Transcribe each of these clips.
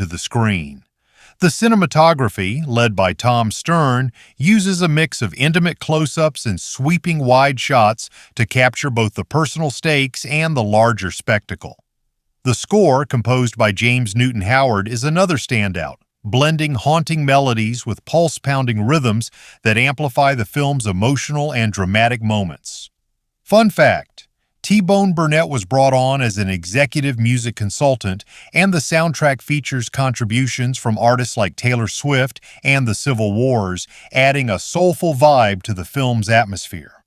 to the screen. The cinematography, led by Tom Stern, uses a mix of intimate close-ups and sweeping wide shots to capture both the personal stakes and the larger spectacle. The score, composed by James Newton Howard, is another standout, blending haunting melodies with pulse-pounding rhythms that amplify the film's emotional and dramatic moments. Fun fact: T-Bone Burnett was brought on as an executive music consultant, and the soundtrack features contributions from artists like Taylor Swift and the Civil Wars, adding a soulful vibe to the film's atmosphere.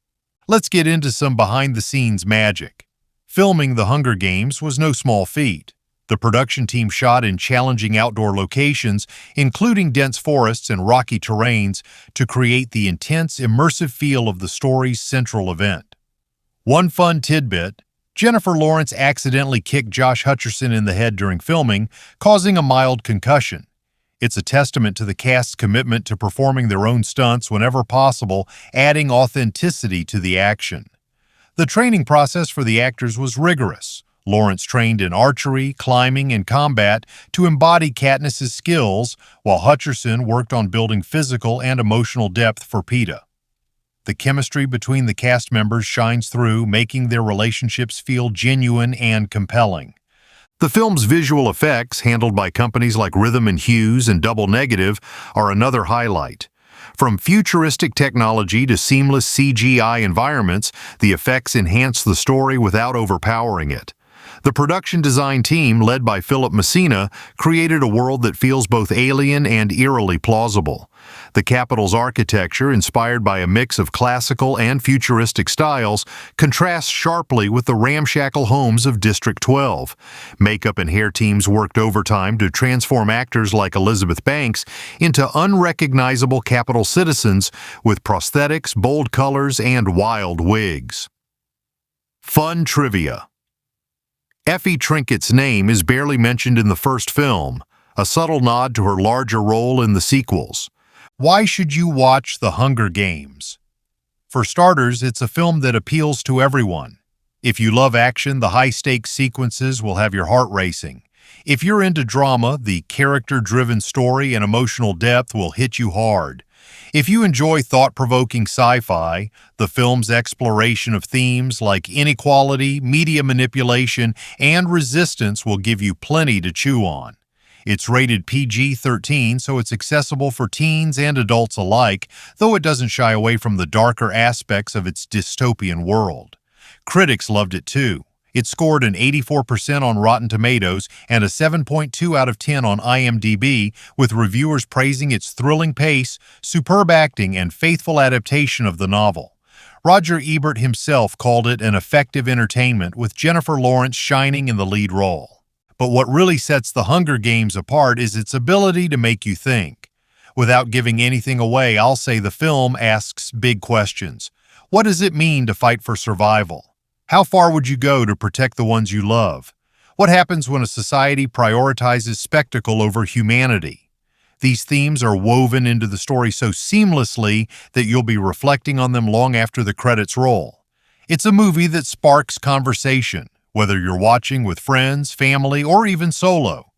Let's get into some behind-the-scenes magic. Filming The Hunger Games was no small feat. The production team shot in challenging outdoor locations, including dense forests and rocky terrains, to create the intense, immersive feel of the story's central event. One fun tidbit: Jennifer Lawrence accidentally kicked Josh Hutcherson in the head during filming, causing a mild concussion. It's a testament to the cast's commitment to performing their own stunts whenever possible, adding authenticity to the action. The training process for the actors was rigorous. Lawrence trained in archery, climbing, and combat to embody Katniss's skills, while Hutcherson worked on building physical and emotional depth for Peeta. The chemistry between the cast members shines through, making their relationships feel genuine and compelling. The film's visual effects, handled by companies like Rhythm and Hughes and Double Negative, are another highlight. From futuristic technology to seamless CGI environments, the effects enhance the story without overpowering it. The production design team, led by Philip Messina, created a world that feels both alien and eerily plausible. The Capitol's architecture, inspired by a mix of classical and futuristic styles, contrasts sharply with the ramshackle homes of District 12. Makeup and hair teams worked overtime to transform actors like Elizabeth Banks into unrecognizable Capitol citizens with prosthetics, bold colors, and wild wigs. Fun trivia: Effie Trinket's name is barely mentioned in the first film, a subtle nod to her larger role in the sequels. Why should you watch The Hunger Games? For starters, it's a film that appeals to everyone. If you love action, the high-stakes sequences will have your heart racing. If you're into drama, the character-driven story and emotional depth will hit you hard. If you enjoy thought-provoking sci-fi, the film's exploration of themes like inequality, media manipulation, and resistance will give you plenty to chew on. It's rated PG-13, so it's accessible for teens and adults alike, though it doesn't shy away from the darker aspects of its dystopian world. Critics loved it too. It scored an 84% on Rotten Tomatoes and a 7.2 out of 10 on IMDb, with reviewers praising its thrilling pace, superb acting, and faithful adaptation of the novel. Roger Ebert himself called it an effective entertainment, with Jennifer Lawrence shining in the lead role. But what really sets The Hunger Games apart is its ability to make you think. Without giving anything away, I'll say the film asks big questions. What does it mean to fight for survival? How far would you go to protect the ones you love? What happens when a society prioritizes spectacle over humanity? These themes are woven into the story so seamlessly that you'll be reflecting on them long after the credits roll. It's a movie that sparks conversation, whether you're watching with friends, family, or even solo.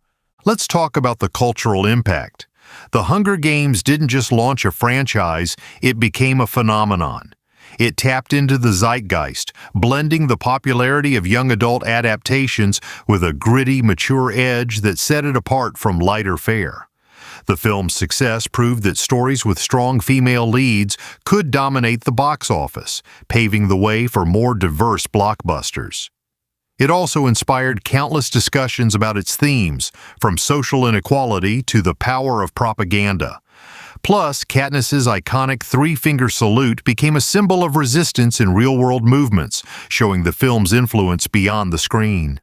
Let's talk about the cultural impact. The Hunger Games didn't just launch a franchise, it became a phenomenon. It tapped into the zeitgeist, blending the popularity of young adult adaptations with a gritty, mature edge that set it apart from lighter fare. The film's success proved that stories with strong female leads could dominate the box office, paving the way for more diverse blockbusters. It also inspired countless discussions about its themes, from social inequality to the power of propaganda. Plus, Katniss's iconic three-finger salute became a symbol of resistance in real-world movements, showing the film's influence beyond the screen.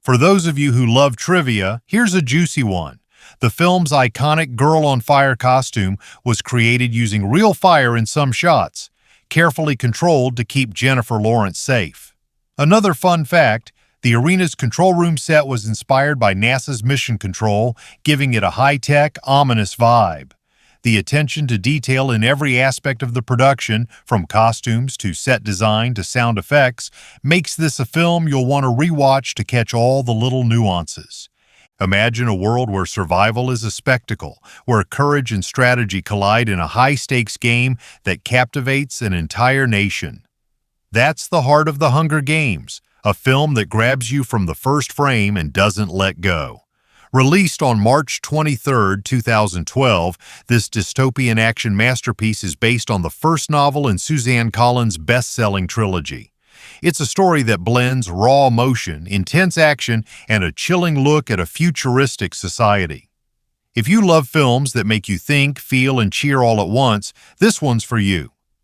For those of you who love trivia, here's a juicy one. The film's iconic Girl on Fire costume was created using real fire in some shots, carefully controlled to keep Jennifer Lawrence safe. Another fun fact: the arena's control room set was inspired by NASA's Mission Control, giving it a high-tech, ominous vibe. The attention to detail in every aspect of the production, from costumes to set design to sound effects, makes this a film you'll want to rewatch to catch all the little nuances. Imagine a world where survival is a spectacle, where courage and strategy collide in a high-stakes game that captivates an entire nation. That's the heart of The Hunger Games, a film that grabs you from the first frame and doesn't let go. Released on March 23, 2012, this dystopian action masterpiece is based on the first novel in Suzanne Collins' best-selling trilogy. It's a story that blends raw emotion, intense action, and a chilling look at a futuristic society. If you love films that make you think, feel, and cheer all at once, this one's for you.